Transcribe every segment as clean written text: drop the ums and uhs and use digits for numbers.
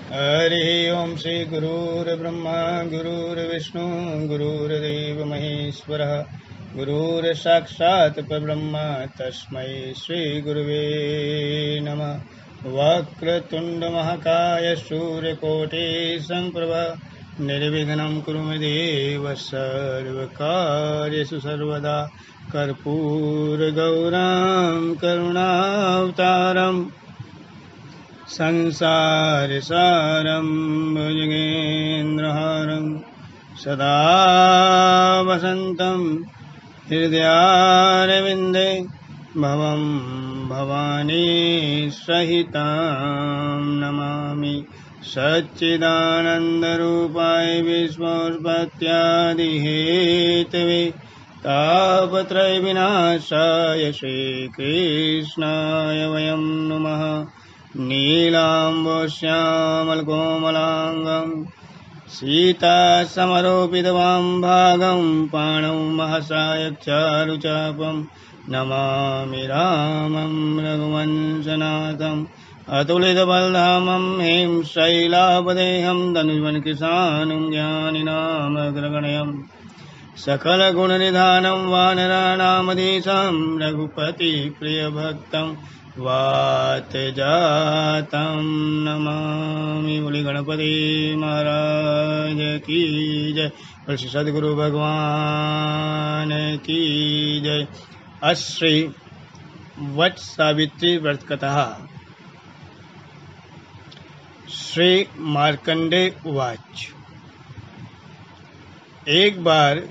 हरि ओम श्री गुरुर्ब्रह्मा गुरुर्विष्णु गुरुर्देव महेश्वरः गुरुर्साक्षात् परब्रह्म तस्मै श्री गुरुवे नमः। वक्रतुंड महाकाय सूर्यकोटि संप्रभा निर्विघ्नं कुरु मे देव सर्वकार्येषु सर्वदा। कर्पूरगौरं करुणावतारम् संसारसारं भुजगेन्द्रहारं सदा वसन्तं हृदयारविन्दे भवं भवानी सहितं नमामि। सच्चिदानन्दरूपाय विश्वोत्पत्त्यादिहेतवे तापत्रयविनाशाय श्रीकृष्णाय वयं नुमः। नीलाम्बोश्यामलकोमलाङ्गं सीतासमरोपितवामभागं पाणौ महसायक्षारुचापं नमामि रामं रघुवंशनाथम्। अतुलितबलधामं हें शैलापदेहं धनुष्मन्किसानं ज्ञानिनामग्रगण्यं सकलगुणनिधानं वानराणामधीशं रघुपतिप्रियभक्तं वातजातं नमामि। बोले गणपति महाराज की जय। बोले सद्गुरु भगवान की जय। अश्री वट सावित्री व्रत कथा। श्री मार्कंडे उवाच। एक बार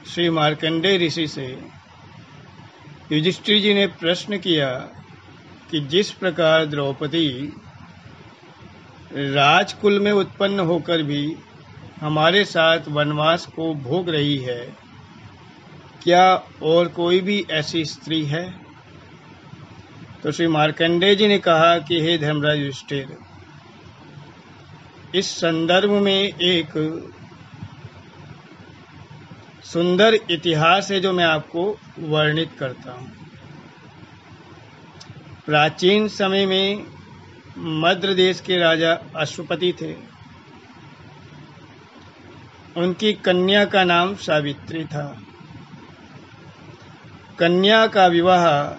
श्री मार्कंडे ऋषि से युधिष्ठिर जी ने प्रश्न किया कि जिस प्रकार द्रौपदी राजकुल में उत्पन्न होकर भी हमारे साथ वनवास को भोग रही है, क्या और कोई भी ऐसी स्त्री है? तो श्री मार्कंडेय जी ने कहा कि हे धर्मराज युधिष्ठिर, इस संदर्भ में एक सुंदर इतिहास है जो मैं आपको वर्णित करता हूँ। प्राचीन समय में मद्र देश के राजा अश्वपति थे। उनकी कन्या का नाम सावित्री था। कन्या का विवाह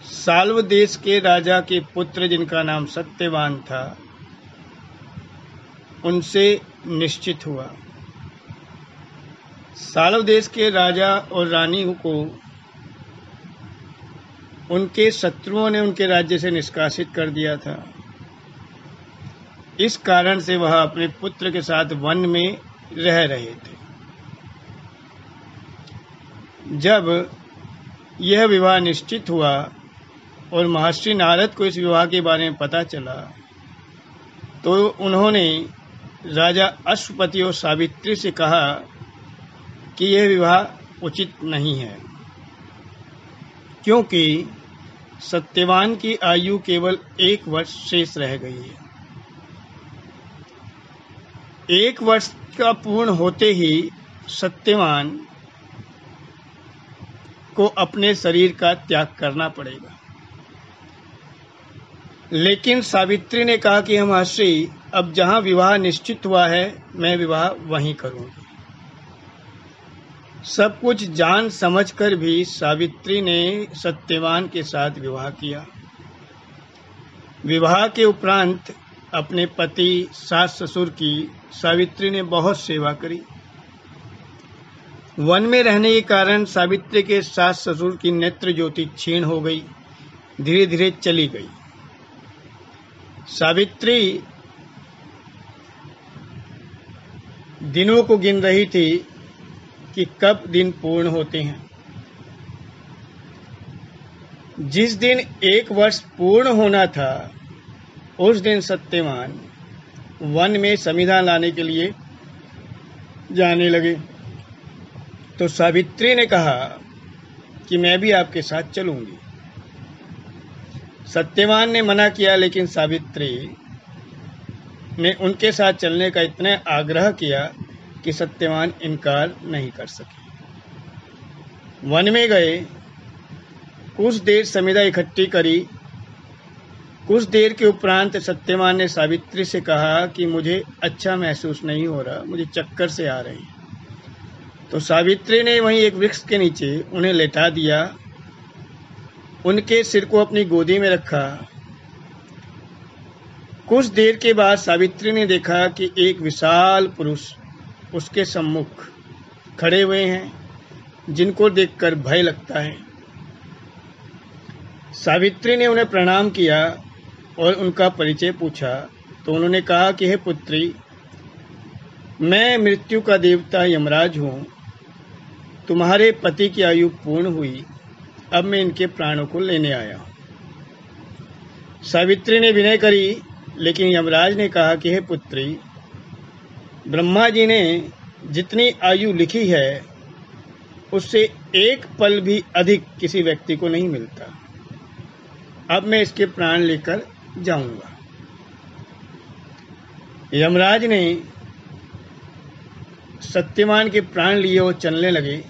साल्व देश के राजा के पुत्र जिनका नाम सत्यवान था उनसे निश्चित हुआ। साल्व देश के राजा और रानी को उनके शत्रुओं ने उनके राज्य से निष्कासित कर दिया था। इस कारण से वह अपने पुत्र के साथ वन में रह रहे थे। जब यह विवाह निश्चित हुआ और महर्षि नारद को इस विवाह के बारे में पता चला तो उन्होंने राजा अश्वपति और सावित्री से कहा कि यह विवाह उचित नहीं है, क्योंकि सत्यवान की आयु केवल 1 वर्ष शेष रह गई है। 1 वर्ष का पूर्ण होते ही सत्यवान को अपने शरीर का त्याग करना पड़ेगा। लेकिन सावित्री ने कहा कि हम महर्षि, अब जहां विवाह निश्चित हुआ है मैं विवाह वहीं करूंगी। सब कुछ जान समझकर भी सावित्री ने सत्यवान के साथ विवाह किया। विवाह के उपरांत अपने पति सास ससुर की सावित्री ने बहुत सेवा करी। वन में रहने के कारण सावित्री के सास ससुर की नेत्र ज्योति क्षीण हो गई, धीरे धीरे चली गई। सावित्री दिनों को गिन रही थी कि कब दिन पूर्ण होते हैं। जिस दिन 1 वर्ष पूर्ण होना था उस दिन सत्यवान वन में संविधान लाने के लिए जाने लगे। तो सावित्री ने कहा कि मैं भी आपके साथ चलूंगी। सत्यवान ने मना किया, लेकिन सावित्री ने उनके साथ चलने का इतना आग्रह किया कि सत्यवान इनकार नहीं कर सके। वन में गए, कुछ देर समिधा इकट्ठी करी कुछ देर के उपरांत सत्यवान ने सावित्री से कहा कि मुझे अच्छा महसूस नहीं हो रहा, मुझे चक्कर से आ रही। तो सावित्री ने वहीं एक वृक्ष के नीचे उन्हें लेटा दिया, उनके सिर को अपनी गोदी में रखा। कुछ देर के बाद सावित्री ने देखा कि एक विशाल पुरुष उसके सम्मुख खड़े हुए हैं, जिनको देखकर भय लगता है। सावित्री ने उन्हें प्रणाम किया और उनका परिचय पूछा तो उन्होंने कहा कि हे पुत्री, मैं मृत्यु का देवता यमराज हूँ। तुम्हारे पति की आयु पूर्ण हुई, अब मैं इनके प्राणों को लेने आया हूँ। सावित्री ने विनय करी, लेकिन यमराज ने कहा कि हे पुत्री, ब्रह्मा जी ने जितनी आयु लिखी है उससे एक पल भी अधिक किसी व्यक्ति को नहीं मिलता। अब मैं इसके प्राण लेकर जाऊंगा। यमराज ने सत्यवान के प्राण लिए और चलने लगे।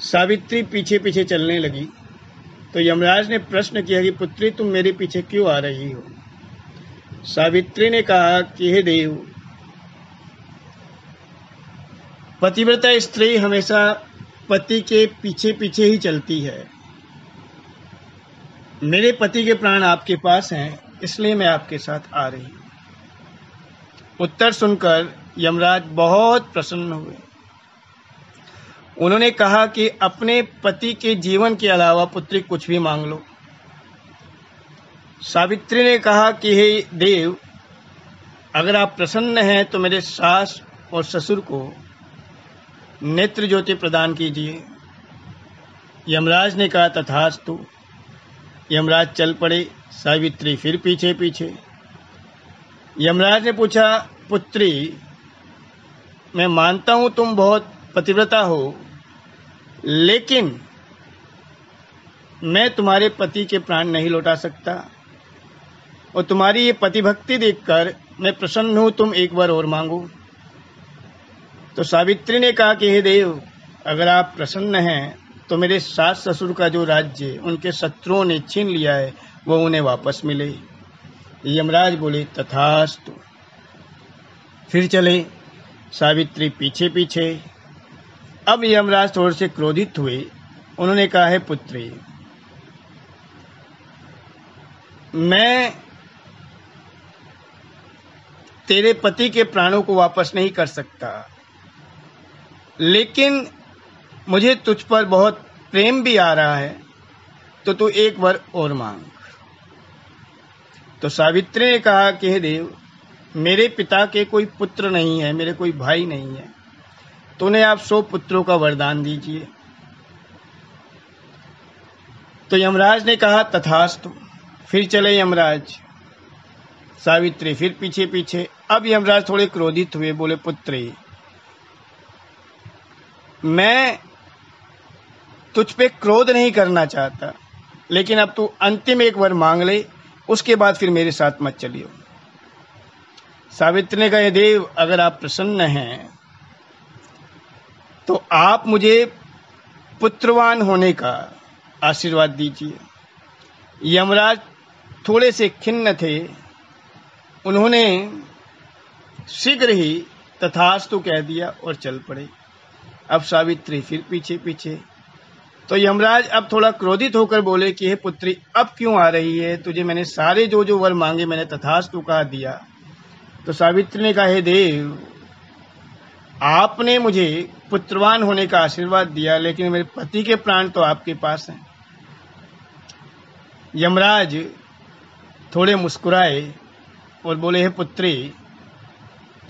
सावित्री पीछे पीछे चलने लगी। तो यमराज ने प्रश्न किया कि पुत्री, तुम मेरे पीछे क्यों आ रही हो? सावित्री ने कहा कि हे देव, पतिव्रता स्त्री हमेशा पति के पीछे पीछे ही चलती है। मेरे पति के प्राण आपके पास हैं, इसलिए मैं आपके साथ आ रही हूं। उत्तर सुनकर यमराज बहुत प्रसन्न हुए। उन्होंने कहा कि अपने पति के जीवन के अलावा पुत्री कुछ भी मांग लो। सावित्री ने कहा कि हे देव, अगर आप प्रसन्न हैं तो मेरे सास और ससुर को नेत्र ज्योति प्रदान कीजिए। यमराज ने कहा तथास्तु। यमराज चल पड़े, सावित्री फिर पीछे पीछे। यमराज ने पूछा, पुत्री, मैं मानता हूं तुम बहुत पतिव्रता हो, लेकिन मैं तुम्हारे पति के प्राण नहीं लौटा सकता और तुम्हारी ये पतिभक्ति देखकर मैं प्रसन्न हूं, तुम एक बार और मांगो। तो सावित्री ने कहा कि हे देव, अगर आप प्रसन्न हैं तो मेरे सास ससुर का जो राज्य उनके शत्रुओं ने छीन लिया है वो उन्हें वापस मिले। यमराज बोले तथास्तु। फिर चले, सावित्री पीछे पीछे। अब यमराज थोड़े से क्रोधित हुए। उन्होंने कहा, है पुत्री, मैं तेरे पति के प्राणों को वापस नहीं कर सकता, लेकिन मुझे तुझ पर बहुत प्रेम भी आ रहा है, तो तू एक बार और मांग। तो सावित्री ने कहा कि हे देव, मेरे पिता के कोई पुत्र नहीं है, मेरे कोई भाई नहीं है, तो उन्हें आप 100 पुत्रों का वरदान दीजिए। तो यमराज ने कहा तथास्तु। फिर चले यमराज, सावित्री फिर पीछे पीछे। अब यमराज थोड़े क्रोधित हुए, बोले पुत्री, मैं तुझ पे क्रोध नहीं करना चाहता, लेकिन अब तू अंतिम एक बार मांग ले, उसके बाद फिर मेरे साथ मत चलियो। सावित्री ने कहा, देव, अगर आप प्रसन्न हैं तो आप मुझे पुत्रवान होने का आशीर्वाद दीजिए। यमराज थोड़े से खिन्न थे। उन्होंने शीघ्र ही तथास्तु कह दिया और चल पड़े। अब सावित्री फिर पीछे पीछे। तो यमराज अब थोड़ा क्रोधित होकर बोले कि हे पुत्री, अब क्यों आ रही है? तुझे मैंने सारे जो वर मांगे मैंने तथास्तु कहा दिया। तो सावित्री ने कहा, हे देव, आपने मुझे पुत्रवान होने का आशीर्वाद दिया, लेकिन मेरे पति के प्राण तो आपके पास हैं। यमराज थोड़े मुस्कुराए और बोले, हे पुत्री,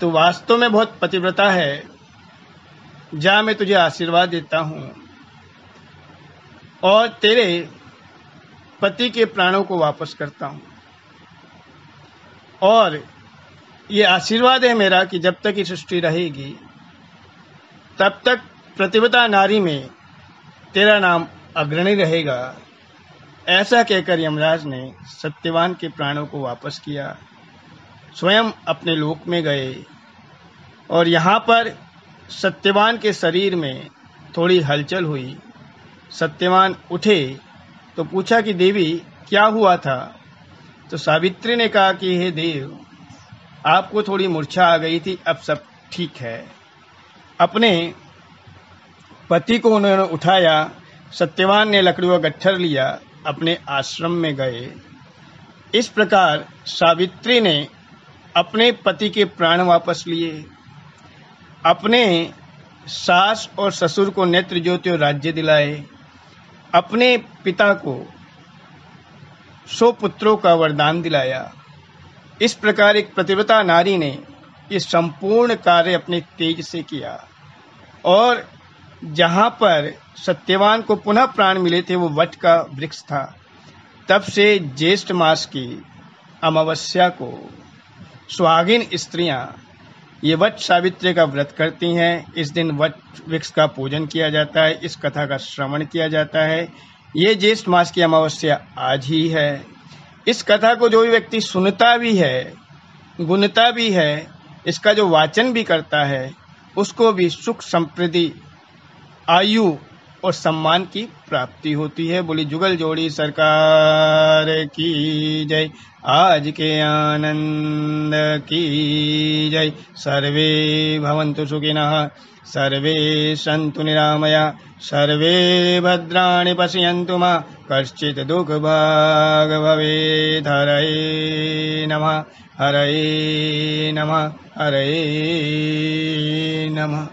तू वास्तव में बहुत पतिव्रता है, जा, मैं तुझे आशीर्वाद देता हूं और तेरे पति के प्राणों को वापस करता हूं। और ये आशीर्वाद है मेरा कि जब तक ये सृष्टि रहेगी तब तक प्रतिव्रता नारी में तेरा नाम अग्रणी रहेगा। ऐसा कहकर यमराज ने सत्यवान के प्राणों को वापस किया, स्वयं अपने लोक में गए। और यहाँ पर सत्यवान के शरीर में थोड़ी हलचल हुई। सत्यवान उठे तो पूछा कि देवी, क्या हुआ था? तो सावित्री ने कहा कि हे देव, आपको थोड़ी मूर्छा आ गई थी, अब सब ठीक है। अपने पति को उन्होंने उठाया। सत्यवान ने लकड़ियों का गट्ठर लिया, अपने आश्रम में गए। इस प्रकार सावित्री ने अपने पति के प्राण वापस लिए, अपने सास और ससुर को नेत्र ज्योति और राज्य दिलाए, अपने पिता को 100 पुत्रों का वरदान दिलाया। इस प्रकार एक पतिव्रता नारी ने ये संपूर्ण कार्य अपने तेज से किया। और जहाँ पर सत्यवान को पुनः प्राण मिले थे वो वट का वृक्ष था। तब से ज्येष्ठ मास की अमावस्या को सुहागिन स्त्रियां ये वट सावित्री का व्रत करती हैं। इस दिन वट वृक्ष का पूजन किया जाता है, इस कथा का श्रवण किया जाता है। ये ज्येष्ठ मास की अमावस्या आज ही है। इस कथा को जो भी व्यक्ति सुनता भी है, गुनता भी है, इसका जो वाचन भी करता है, उसको भी सुख समृद्धि, आयु और सम्मान की प्राप्ति होती है। बोली जुगल जोड़ी सरकार की जय, आज के आनंद की जय। सर्वे भवन्तु सुखिनः, सर्वे सन्तु निरामया, सर्वे भद्राणि पश्यन्तु मा कश्चित् दुःखभाग् भवेत्। हरये नमः, हरये नमः, हरये नमः।